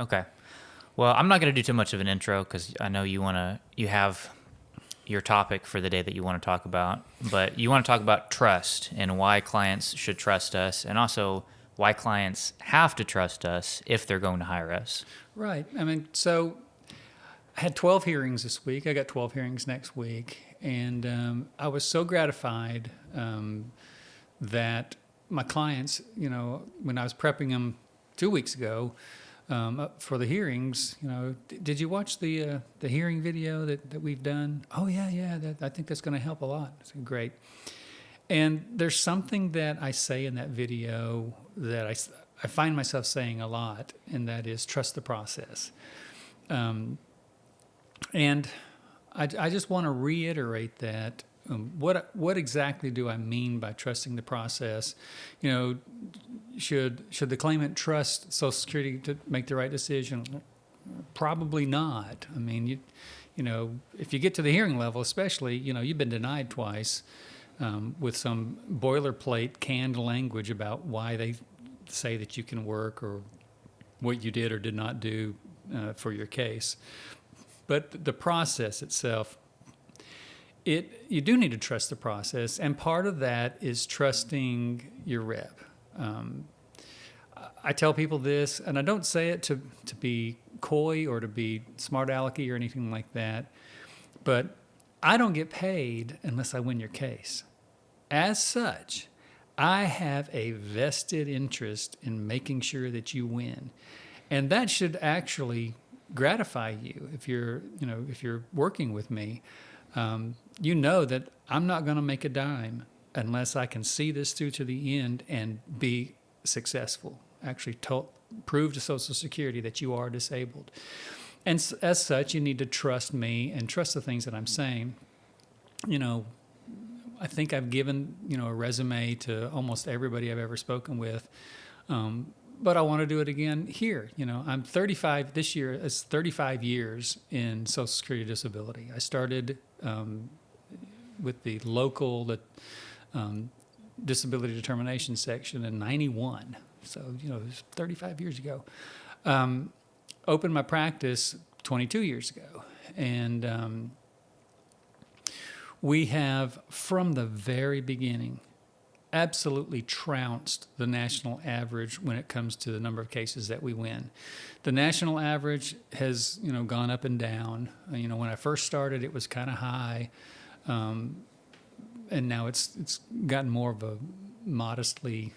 Okay. Well, I'm not going to do too much of an intro because I know you have your topic for the day that you want to talk about, but you want to talk about trust and why clients should trust us, and also why clients have to trust us if they're going to hire us. Right. I mean, so I had 12 hearings this week. I got 12 hearings next week. And I was so gratified that my clients, when I was prepping them 2 weeks ago for the hearings, did you watch the hearing video that we've done? Oh, yeah. I think that's going to help a lot. It's great. And there's something that I say in that video that I find myself saying a lot, and that is trust the process. And I just want to reiterate that. What exactly do I mean by trusting the process? Should the claimant trust Social Security to make the right decision? Probably not. I mean, if you get to the hearing level, especially, you've been denied twice with some boilerplate canned language about why they say that you can work or what you did or did not do for your case. But the process itself, you do need to trust the process, and part of that is trusting your rep. I tell people this, and I don't say it to be coy or to be smart alecky or anything like that, but I don't get paid unless I win your case. As such, I have a vested interest in making sure that you win, and that should actually gratify you if you're working with me. That I'm not going to make a dime unless I can see this through to the end and be successful. Actually, prove to Social Security that you are disabled, and as such, you need to trust me and trust the things that I'm saying. I think I've given a resume to almost everybody I've ever spoken with. But I want to do it again here. I'm 35 this year. It's 35 years in Social Security disability. I started with the local disability determination section in '91. So it was 35 years ago. Opened my practice 22 years ago, and we have from the very beginning absolutely trounced the national average when it comes to the number of cases that we win. The national average has, gone up and down. When I first started, it was kind of high, and now it's gotten more of a modestly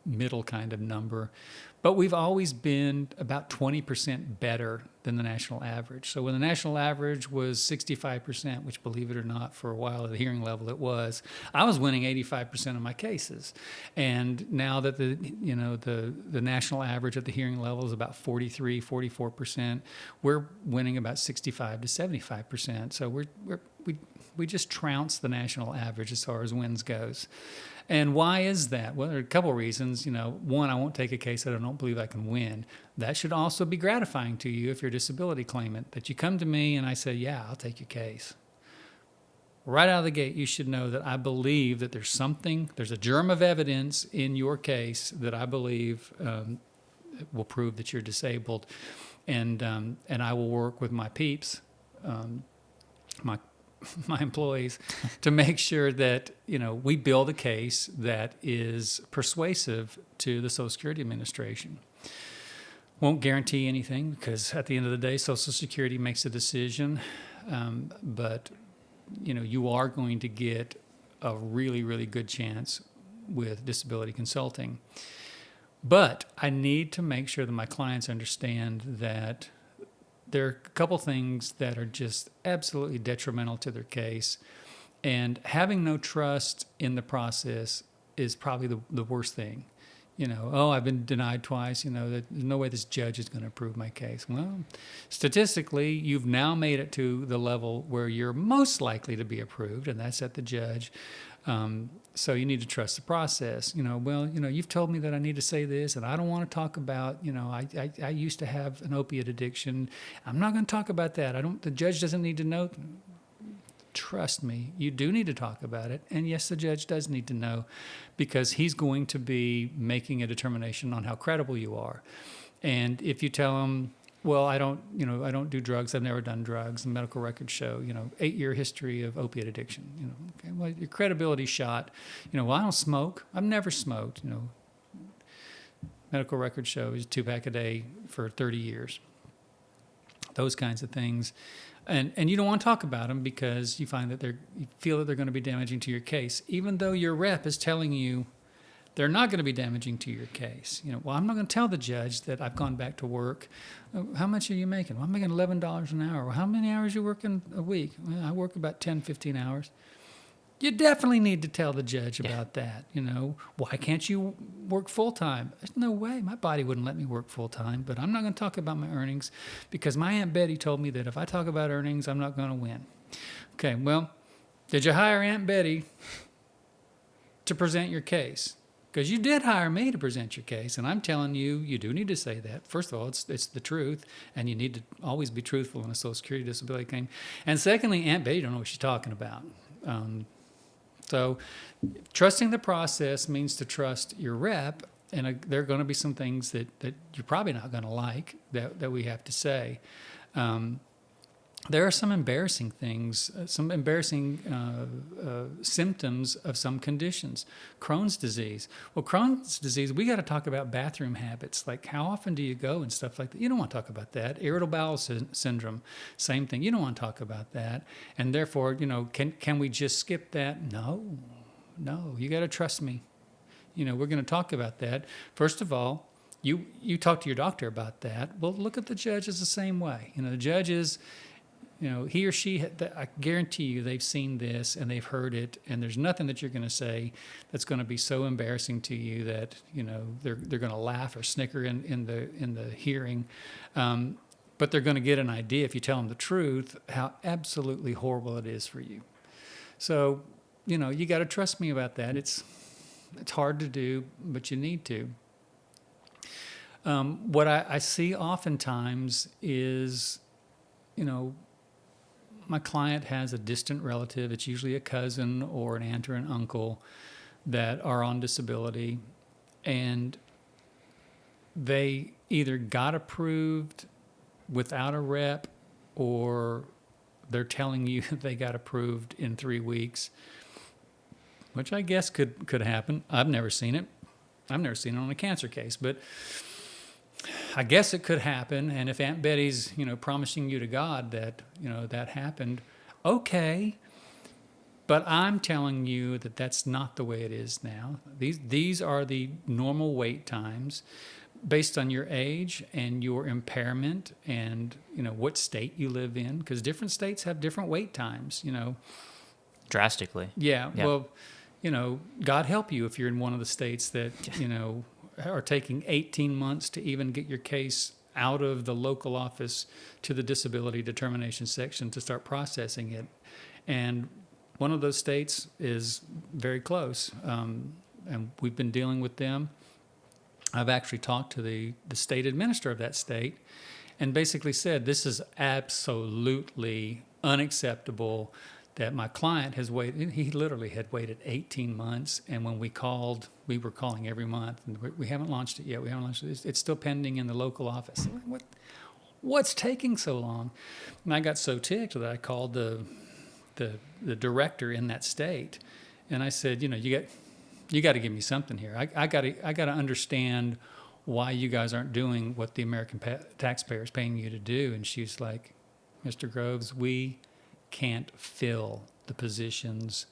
middle kind of number. But we've always been about 20% better than the national average. So when the national average was 65%, which, believe it or not, for a while at the hearing level it was, I was winning 85% of my cases. And now that the national average at the hearing level is about 43, 44%, we're winning about 65 to 75%. So we just trounce the national average as far as wins goes. And why is that? Well, there are a couple of reasons. One, I won't take a case that I don't believe I can win. That should also be gratifying to you if you're a disability claimant, that you come to me and I say, yeah, I'll take your case. Right out of the gate, you should know that I believe that there's a germ of evidence in your case that I believe will prove that you're disabled. And I will work with my peeps, my employees, to make sure that we build a case that is persuasive to the Social Security Administration. Won't guarantee anything because at the end of the day, Social Security makes a decision, but you are going to get a really, really good chance with disability consulting. But I need to make sure that my clients understand that there are a couple things that are just absolutely detrimental to their case. And having no trust in the process is probably the worst thing. I've been denied twice, there's no way this judge is going to approve my case. Well, statistically, you've now made it to the level where you're most likely to be approved, and that's at the judge. So you need to trust the process. You've told me that I need to say this, and I don't want to talk about, I used to have an opiate addiction. I'm not going to talk about that. The judge doesn't need to know. Trust me, you do need to talk about it. And yes, the judge does need to know because he's going to be making a determination on how credible you are. And if you tell them, well, I don't do drugs. I've never done drugs. The medical records show, 8-year history of opiate addiction. Okay, well, your credibility's shot. Well, I don't smoke. I've never smoked. Medical records show is 2-pack a day for 30 years. Those kinds of things. And you don't want to talk about them because you find that you feel that they're going to be damaging to your case, even though your rep is telling you they're not going to be damaging to your case. Well, I'm not going to tell the judge that I've gone back to work. How much are you making? Well, I'm making $11 an hour. Well, how many hours are you working a week? Well, I work about 10, 15 hours. You definitely need to tell the judge about that. Why can't you work full time? There's no way. My body wouldn't let me work full time, but I'm not going to talk about my earnings because my Aunt Betty told me that if I talk about earnings, I'm not going to win. Okay, well, did you hire Aunt Betty to present your case? Because you did hire me to present your case, and I'm telling you, you do need to say that. First of all, it's the truth, and you need to always be truthful in a Social Security disability claim. And secondly, Aunt Betty don't know what she's talking about. So trusting the process means to trust your rep, and there are going to be some things that you're probably not going to like that we have to say. There are some embarrassing things, some embarrassing symptoms of some conditions. Crohn's disease. Well, Crohn's disease, we got to talk about bathroom habits, like how often do you go and stuff like that. You don't want to talk about that. Irritable bowel syndrome, same thing. You don't want to talk about that. And therefore, can we just skip that? No, you got to trust me. We're going to talk about that. First of all, you talk to your doctor about that. Well, look at the judges the same way. The judges, he or she, I guarantee you they've seen this and they've heard it, and there's nothing that you're going to say that's going to be so embarrassing to you that, they're going to laugh or snicker in the hearing. But they're going to get an idea, if you tell them the truth, how absolutely horrible it is for you. So, you got to trust me about that. It's hard to do, but you need to. What I see oftentimes is, my client has a distant relative. It's usually a cousin or an aunt or an uncle that are on disability, and they either got approved without a rep, or they're telling you they got approved in 3 weeks, which I guess could happen. I've never seen it. I've never seen it on a cancer case, but I guess it could happen. And if Aunt Betty's, promising you to God that, that happened, okay. But I'm telling you that that's not the way it is now. These are the normal wait times based on your age and your impairment and, what state you live in, because different states have different wait times, Drastically. Yeah. Well, God help you if you're in one of the states that, are taking 18 months to even get your case out of the local office to the disability determination section to start processing it. And one of those states is very close, and we've been dealing with them. I've actually talked to the state administrator of that state and basically said, this is absolutely unacceptable that my client has waited. He literally had waited 18 months, and when we called, we were calling every month, and we haven't launched it yet. We haven't launched it. It's still pending in the local office. What's taking so long? And I got so ticked that I called the director in that state, and I said, you got to give me something here. I got to understand why you guys aren't doing what the American taxpayer is paying you to do. And she's like, Mr. Groves, we can't fill the positions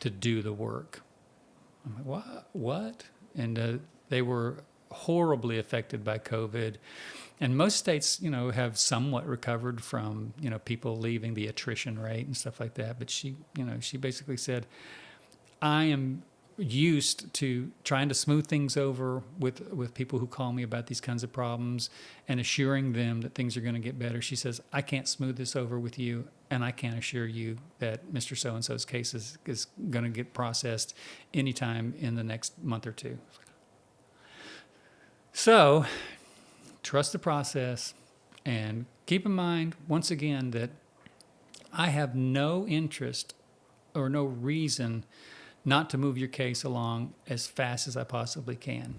to do the work. I'm like, what? And they were horribly affected by COVID. And most states, have somewhat recovered from, people leaving, the attrition rate and stuff like that. But she basically said, I am used to trying to smooth things over with people who call me about these kinds of problems and assuring them that things are going to get better. She says, I can't smooth this over with you, and I can't assure you that Mr. So-and-so's case is going to get processed anytime in the next month or two. So trust the process, and keep in mind, once again, that I have no interest or no reason not to move your case along as fast as I possibly can.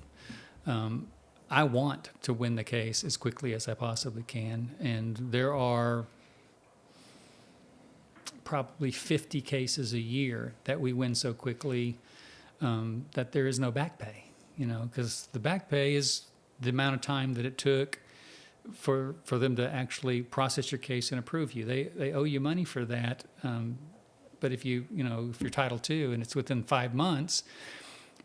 I want to win the case as quickly as I possibly can. And there are probably 50 cases a year that we win so quickly that there is no back pay, because the back pay is the amount of time that it took for them to actually process your case and approve you. They owe you money for that. But if if you're Title II and it's within 5 months,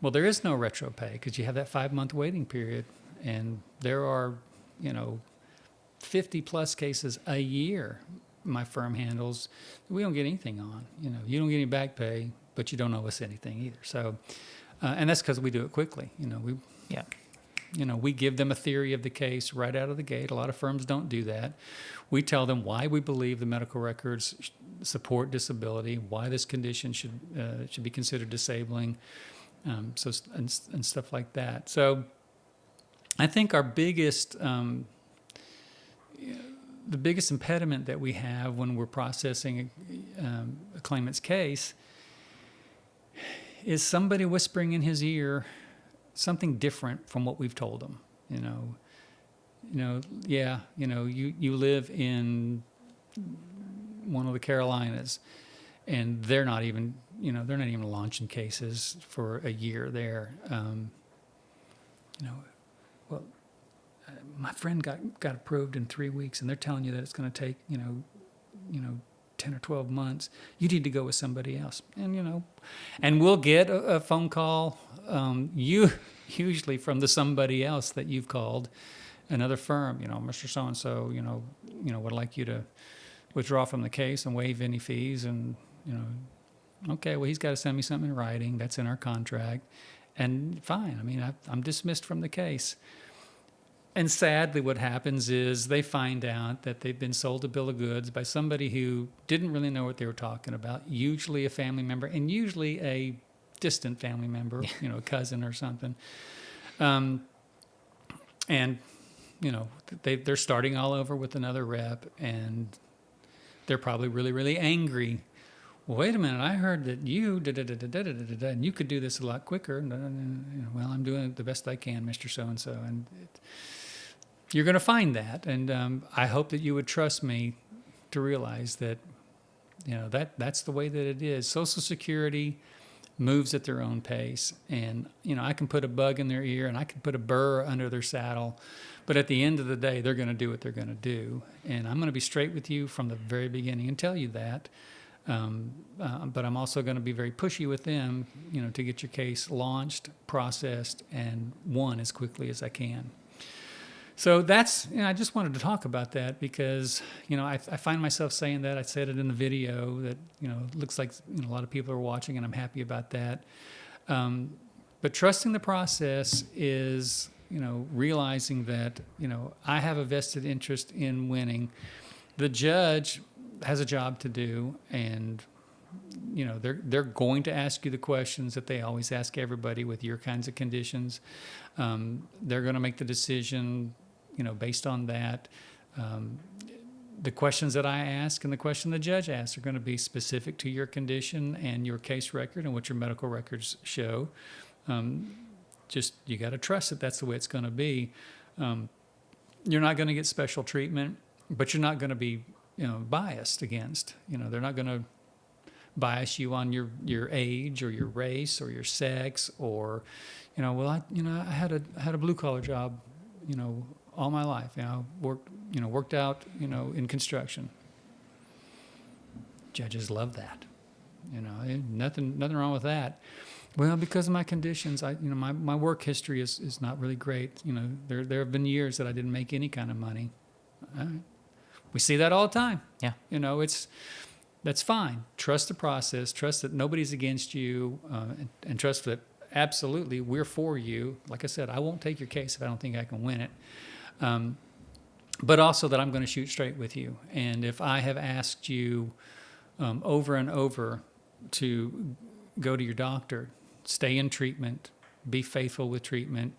well, there is no retro pay because you have that 5-month waiting period. And there are, 50 plus cases a year my firm handles. We don't get anything on. You don't get any back pay, but you don't owe us anything either. So, and that's because we do it quickly. Yeah. We give them a theory of the case right out of the gate. A lot of firms don't do that. We tell them why we believe the medical records support disability, why this condition should be considered disabling, and stuff like that. So, I think our biggest the biggest impediment that we have when we're processing a claimant's case is somebody whispering in his ear something different from what we've told them. You live in one of the Carolinas, and they're not even launching cases for a year there. My friend got approved in 3 weeks, and they're telling you that it's going to take 10 or 12 months. You need to go with somebody else, and we'll get a phone call, usually from the somebody else that you've called, another firm. Mr. So and so, would like you to withdraw from the case and waive any fees, and okay, well, he's got to send me something in writing. That's in our contract, and fine. I mean, I'm dismissed from the case. And sadly, what happens is they find out that they've been sold a bill of goods by somebody who didn't really know what they were talking about, usually a family member, and usually a distant family member, a cousin or something. They're starting all over with another rep, and they're probably really, really angry. Well, wait a minute, I heard that you da-da-da-da-da-da-da-da, and you could do this a lot quicker. Well, I'm doing the best I can, Mr. So-and-so. And you're going to find that. And I hope that you would trust me to realize that, that's the way that it is. Social Security moves at their own pace. And, I can put a bug in their ear and I can put a burr under their saddle. But at the end of the day, they're going to do what they're going to do. And I'm going to be straight with you from the very beginning and tell you that. But I'm also going to be very pushy with them, to get your case launched, processed, and won as quickly as I can. So that's, I just wanted to talk about that because, I find myself saying that. I said it in the video that, it looks like a lot of people are watching, and I'm happy about that. But trusting the process is, realizing that, I have a vested interest in winning. The judge has a job to do, and they're going to ask you the questions that they always ask everybody with your kinds of conditions. They're going to make the decision, based on that. The questions that I ask and the question the judge asks are going to be specific to your condition and your case record and what your medical records show. Just you got to trust that that's the way it's going to be. You're not going to get special treatment, but you're not going to be biased against. They're not going to bias you on your age or your race or your sex or, I had a blue collar job, all my life. Worked out, in construction. Judges love that. Nothing wrong with that. Well, because of my conditions, my work history is not really great. There have been years that I didn't make any kind of money. All right. We see that all the time. Yeah. That's fine. Trust the process. Trust that nobody's against you, and trust that absolutely we're for you. Like I said, I won't take your case if I don't think I can win it. But also that I'm going to shoot straight with you. And if I have asked you over and over to go to your doctor, stay in treatment, be faithful with treatment,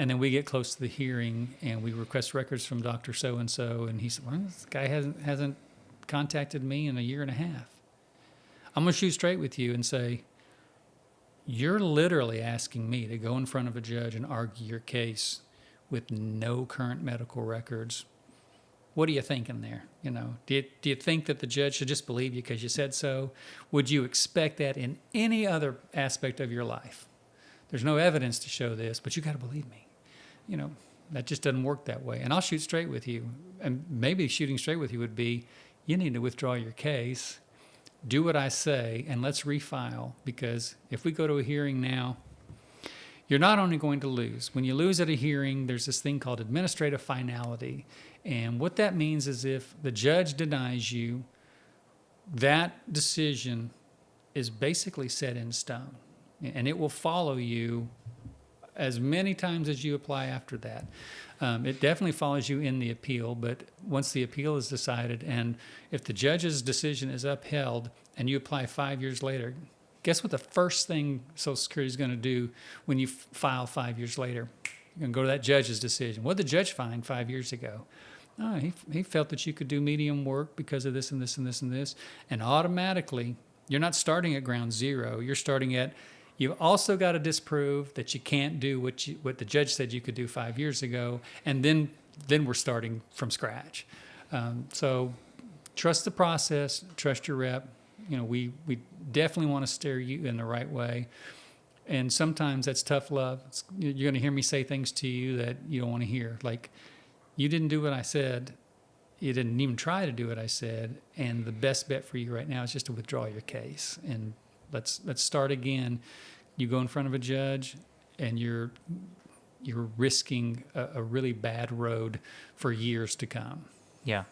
and then we get close to the hearing and we request records from Dr. So-and-so, and he said, well, this guy hasn't contacted me in a year and a half. I'm going to shoot straight with you and say, you're literally asking me to go in front of a judge and argue your case with no current medical records. What are you thinking there? You know, do you think that the judge should just believe you because you said so? Would you expect that in any other aspect of your life? There's no evidence to show this, but you got to believe me. You know, that just doesn't work that way. And I'll shoot straight with you. And maybe shooting straight with you would be, you need to withdraw your case, do what I say, and let's refile. Because if we go to a hearing now, you're not only going to lose. When you lose at a hearing, there's this thing called administrative finality. And what that means is if the judge denies you, that decision is basically set in stone. And it will follow you as many times as you apply after that. It definitely follows you in the appeal, but once the appeal is decided, and if the judge's decision is upheld and you apply 5 years later, guess what the first thing Social Security is going to do when you file 5 years later? You're going to go to that judge's decision. What did the judge find 5 years ago? Oh, he felt that you could do medium work because of this and this and this and this. And automatically, you're not starting at ground zero. You're starting at, you've also got to disprove that you can't do what the judge said you could do 5 years ago. And then we're starting from scratch. So trust the process, trust your rep. You know, we definitely want to steer you in the right way. And sometimes that's tough love. You're going to hear me say things to you that you don't want to hear. Like, you didn't do what I said. You didn't even try to do what I said. And the best bet for you right now is just to withdraw your case. And let's start again. You go in front of a judge, and you're risking a really bad road for years to come. Yeah.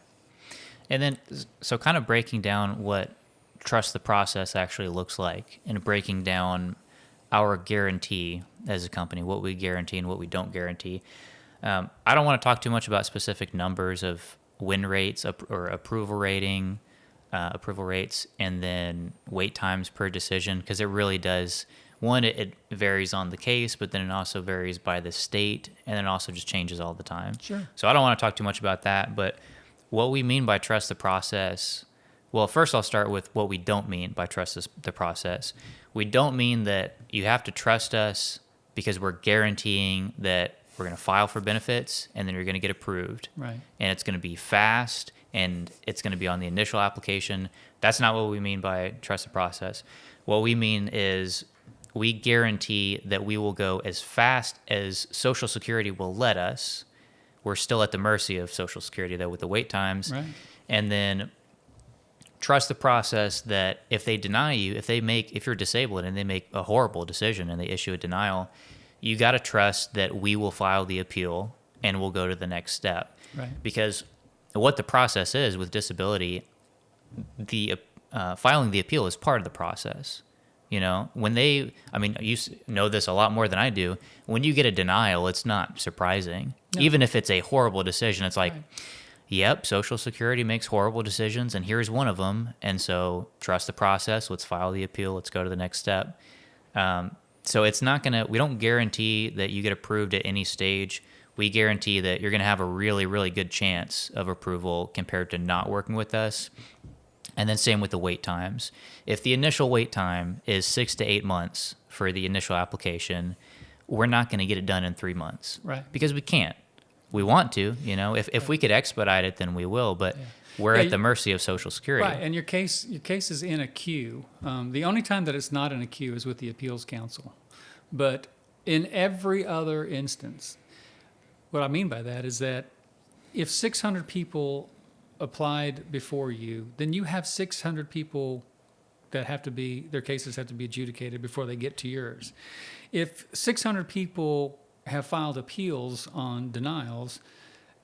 And then, so kind of breaking down what trust the process actually looks like, and breaking down our guarantee as a company, what we guarantee and what we don't guarantee. I don't want to talk too much about specific numbers of win rates or approval rating, approval rates, and then wait times per decision, because it really does. One, it varies on the case, but then it also varies by the state, and then it also just changes all the time. Sure. So I don't want to talk too much about that, but what we mean by trust the process, well, first I'll start with what we don't mean by trust the process. We don't mean that you have to trust us because we're guaranteeing that we're going to file for benefits and then you're going to get approved. Right. And it's going to be fast and it's going to be on the initial application. That's not what we mean by trust the process. What we mean is we guarantee that we will go as fast as Social Security will let us. We're still at the mercy of Social Security, though, with the wait times. Right. And then trust the process that if they deny you, if you're disabled and they make a horrible decision and they issue a denial, you got to trust that we will file the appeal and we'll go to the next step. Right. Because what the process is with disability, the filing the appeal is part of the process. You know, you know this a lot more than I do. When you get a denial, it's not surprising. No. Even if it's a horrible decision, it's like, right. Yep, Social Security makes horrible decisions, and here's one of them. And so trust the process. Let's file the appeal. Let's go to the next step. So it's not we don't guarantee that you get approved at any stage. We guarantee that you're going to have a really, really good chance of approval compared to not working with us. And then same with the wait times. If the initial wait time is 6 to 8 months for the initial application, we're not going to get it done in 3 months. Right. Because we can't. We want to, you know, if we could expedite it, then we will, but we're at the mercy of Social Security. Right, and your case is in a queue. The only time that it's not in a queue is with the Appeals Council. But in every other instance, what I mean by that is that if 600 people applied before you, then you have 600 people that their cases have to be adjudicated before they get to yours. If 600 people have filed appeals on denials,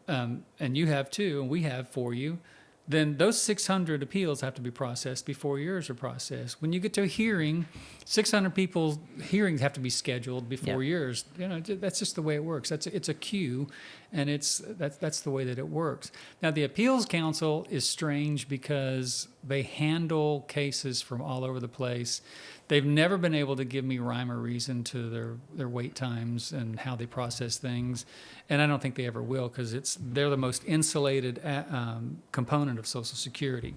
and you have too, and we have for you, then those 600 appeals have to be processed before yours are processed. When you get to a hearing, 600 people's hearings have to be scheduled before yours. You know, that's just the way it works. It's a queue, and that's the way that it works. Now, the Appeals Council is strange because they handle cases from all over the place. They've never been able to give me rhyme or reason to their wait times and how they process things, and I don't think they ever will because they're the most insulated component of Social Security.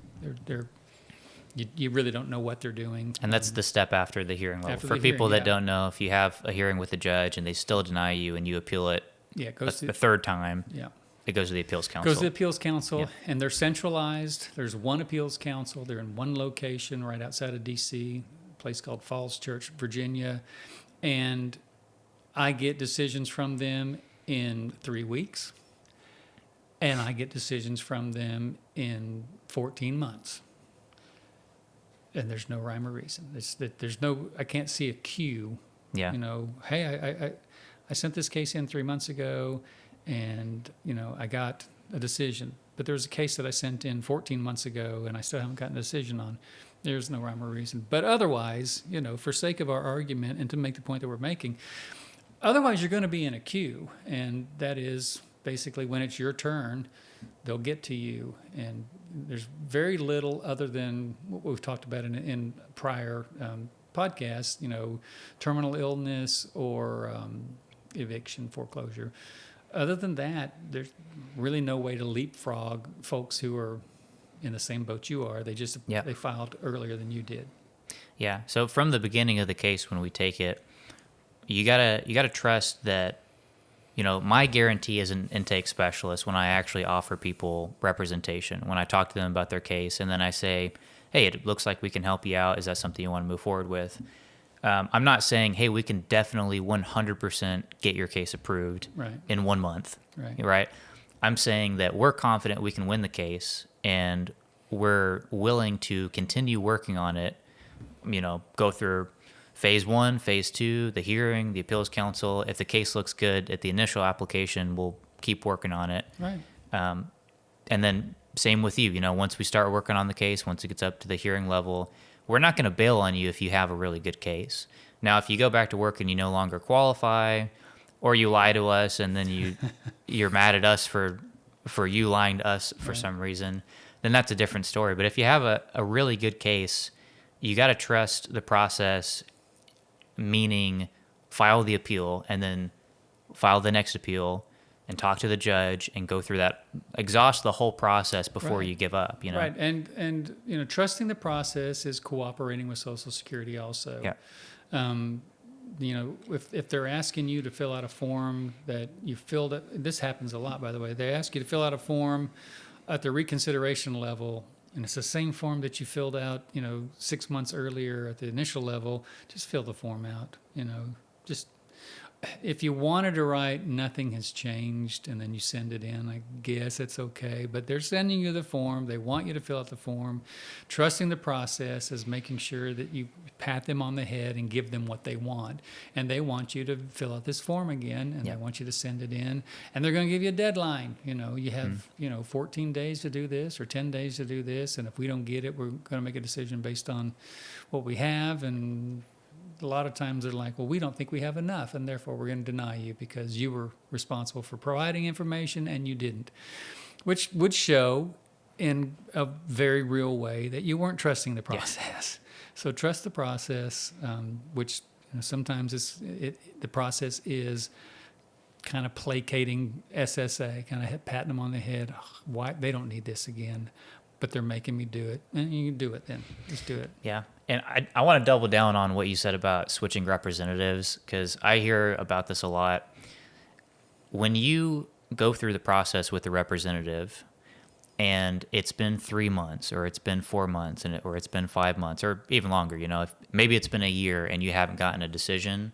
You really don't know what they're doing. And that's the step after the hearing level. For people that don't know, if you have a hearing with the judge and they still deny you and you appeal it, Yeah, it goes the to third time, yeah. it goes to the appeals council. Goes to the appeals council, Yeah. and they're centralized. There's one appeals council. They're in one location right outside of D.C., a place called Falls Church, Virginia, and I get decisions from them in 3 weeks, and I get decisions from them in 14 months. And there's no rhyme or reason. There's no. I can't see a queue. Yeah. You know, hey, I sent this case in 3 months ago, and I got a decision. But there was a case that I sent in 14 months ago, and I still haven't gotten a decision on. There's no rhyme or reason. But otherwise, for sake of our argument and to make the point that we're making, otherwise you're going to be in a queue, and that is basically when it's your turn, they'll get to you. And there's very little other than what we've talked about in prior podcasts, terminal illness or eviction, foreclosure. Other than that, there's really no way to leapfrog folks who are in the same boat you are. They just they filed earlier than you did. Yeah. So from the beginning of the case, when we take it, you gotta trust that, my guarantee as an intake specialist, when I actually offer people representation, when I talk to them about their case, and then I say, hey, it looks like we can help you out. Is that something you want to move forward with? I'm not saying, hey, we can definitely 100% get your case approved in 1 month. Right. I'm saying that we're confident we can win the case, and we're willing to continue working on it, go through phase 1, phase 2, the hearing, the appeals council. If the case looks good at the initial application, we'll keep working on it. Right. And then same with you, once we start working on the case, once it gets up to the hearing level, we're not going to bail on you if you have a really good case. Now, if you go back to work and you no longer qualify, or you lie to us and then you're mad at us for you lying to us for some reason, then that's a different story. But if you have a really good case, you got to trust the process, meaning file the appeal and then file the next appeal and talk to the judge and go through that, exhaust the whole process before you give up, Right. And trusting the process is cooperating with Social Security also. Yeah. If they're asking you to fill out a form that you filled, this happens a lot, by the way. They ask you to fill out a form at the reconsideration level, and it's the same form that you filled out, 6 months earlier at the initial level. Just fill the form out, just. If you wanted to write, nothing has changed, and then you send it in, I guess it's okay. But they're sending you the form. They want you to fill out the form. Trusting the process is making sure that you pat them on the head and give them what they want. And they want you to fill out this form again, and they want you to send it in. And they're going to give you a deadline. You have, 14 days to do this or 10 days to do this. And if we don't get it, we're going to make a decision based on what we have. And a lot of times they're like, well, we don't think we have enough, and therefore we're going to deny you because you were responsible for providing information and you didn't, which would show in a very real way that you weren't trusting the process. Yes. So trust the process, which sometimes the process is kind of placating SSA, kind of patting them on the head. Why they don't need this again, but they're making me do it. And you can do it then. Just do it. Yeah. And I want to double down on what you said about switching representatives, because I hear about this a lot. When you go through the process with the representative and it's been 3 months or it's been 4 months or it's been 5 months or even longer, if maybe it's been a year and you haven't gotten a decision,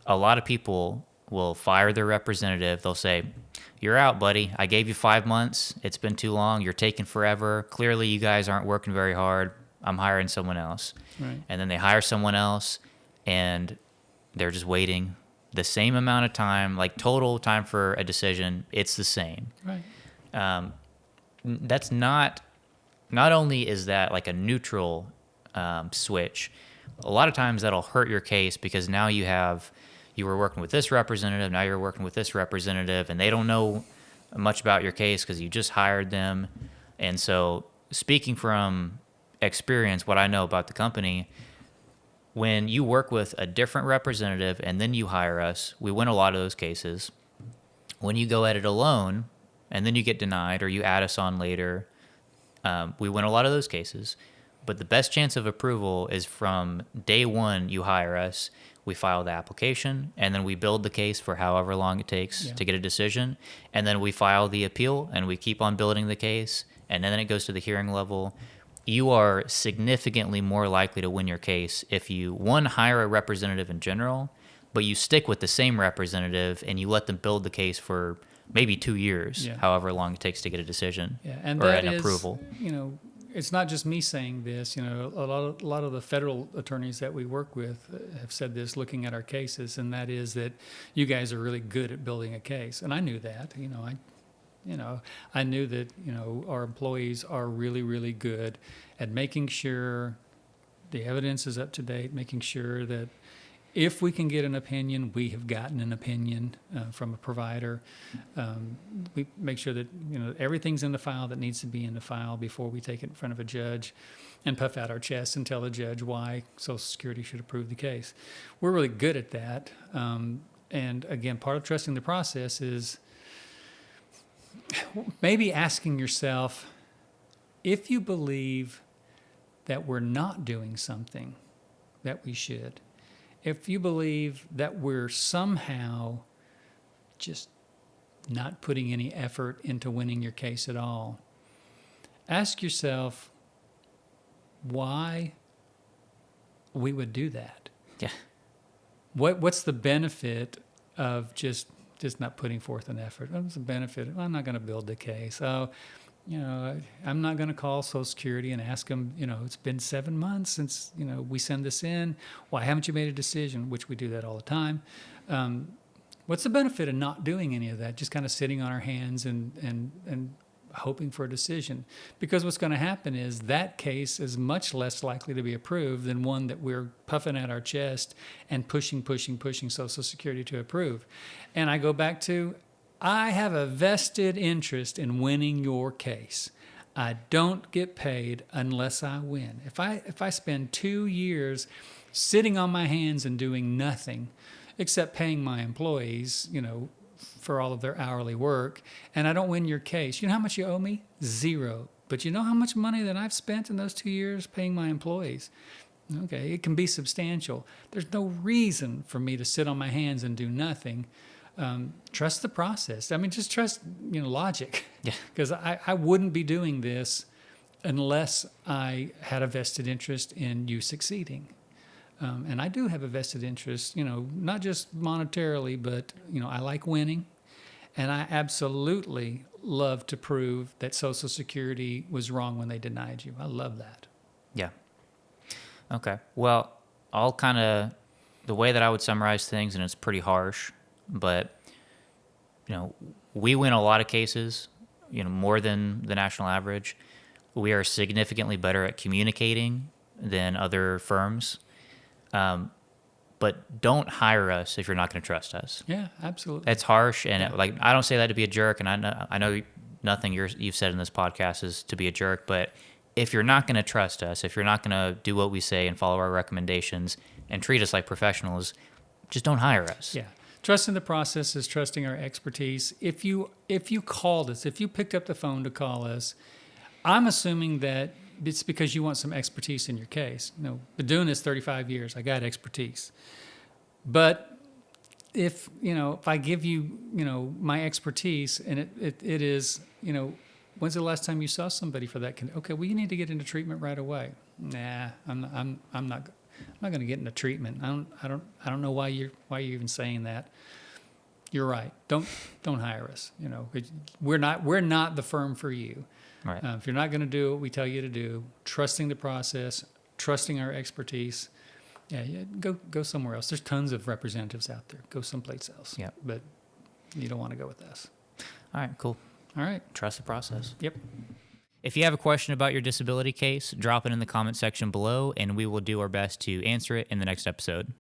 a lot of people will fire their representative. They'll say, you're out, buddy. I gave you 5 months. It's been too long. You're taking forever. Clearly you guys aren't working very hard. I'm hiring someone else. Right. And then they hire someone else and they're just waiting the same amount of time, like total time for a decision. It's the same. Right. That's not only is that like a neutral switch, a lot of times that'll hurt your case because now you were working with this representative, now you're working with this representative, and they don't know much about your case because you just hired them. And so speaking from experience, what I know about the company, when you work with a different representative and then you hire us, we win a lot of those cases. When you go at it alone and then you get denied or you add us on later, we win a lot of those cases. But the best chance of approval is from day one you hire us. We file the application, and then we build the case for however long it takes Yeah. to get a decision. And then we file the appeal, and we keep on building the case. And then it goes to the hearing level. You are significantly more likely to win your case if you, one, hire a representative in general, but you stick with the same representative and you let them build the case for maybe 2 years, Yeah. however long it takes to get a decision Yeah, and or that an is, approval. you know, it's not just me saying this. You know, a lot of the federal attorneys that we work with have said this, looking at our cases, and that is that you guys are really good at building a case, and I knew that. I knew that our employees are really, really good at making sure the evidence is up to date, making sure that if we can get an opinion, we have gotten an opinion from a provider. We make sure that everything's in the file that needs to be in the file before we take it in front of a judge and puff out our chest and tell the judge why Social Security should approve the case. We're really good at that. And again, part of trusting the process is maybe asking yourself, if you believe that we're not doing something that we should, if you believe that we're somehow just not putting any effort into winning your case at all, ask yourself why we would do that. Yeah. What's the benefit of just not putting forth an effort? What's the benefit? Well, I'm not going to build the case. I'm not going to call Social Security and ask them, it's been 7 months since, we send this in. Why haven't you made a decision? Which we do that all the time. What's the benefit of not doing any of that? Just kind of sitting on our hands and hoping for a decision. Because what's going to happen is that case is much less likely to be approved than one that we're puffing at our chest and pushing Social Security to approve. And I go back to, I have a vested interest in winning your case. I don't get paid unless I win. If I spend 2 years sitting on my hands and doing nothing except paying my employees, for all of their hourly work, and I don't win your case, you know how much you owe me? 0. But you know how much money that I've spent in those 2 years paying my employees? Okay, it can be substantial. There's no reason for me to sit on my hands and do nothing. Trust the process. I mean, just trust, logic. Yeah. Because I wouldn't be doing this unless I had a vested interest in you succeeding. And I do have a vested interest, not just monetarily, but, I like winning. And I absolutely love to prove that Social Security was wrong when they denied you. I love that. Yeah. Okay. Well, the way that I would summarize things, and it's pretty harsh, but, we win a lot of cases, more than the national average. We are significantly better at communicating than other firms. But don't hire us if you're not going to trust us. Yeah, absolutely. It's harsh, and I don't say that to be a jerk, and I know nothing you've said in this podcast is to be a jerk, but if you're not going to trust us, if you're not going to do what we say and follow our recommendations and treat us like professionals, just don't hire us. Yeah. Trusting the process is trusting our expertise. If you called us, if you picked up the phone to call us, I'm assuming that it's because you want some expertise in your case. Been doing this 35 years. I got expertise. But if I give you, my expertise and it is, when's the last time you saw somebody for that? Okay, well, you need to get into treatment right away. Nah, I'm not going to get into treatment. I don't know why you're even saying that. You're right. Don't hire us. We're not the firm for you. Right. If you're not going to do what we tell you to do, trusting the process, trusting our expertise, go somewhere else. There's tons of representatives out there. Go someplace else. Yeah. But you don't want to go with us. All right, cool. All right. Trust the process. Yep. If you have a question about your disability case, drop it in the comment section below, and we will do our best to answer it in the next episode.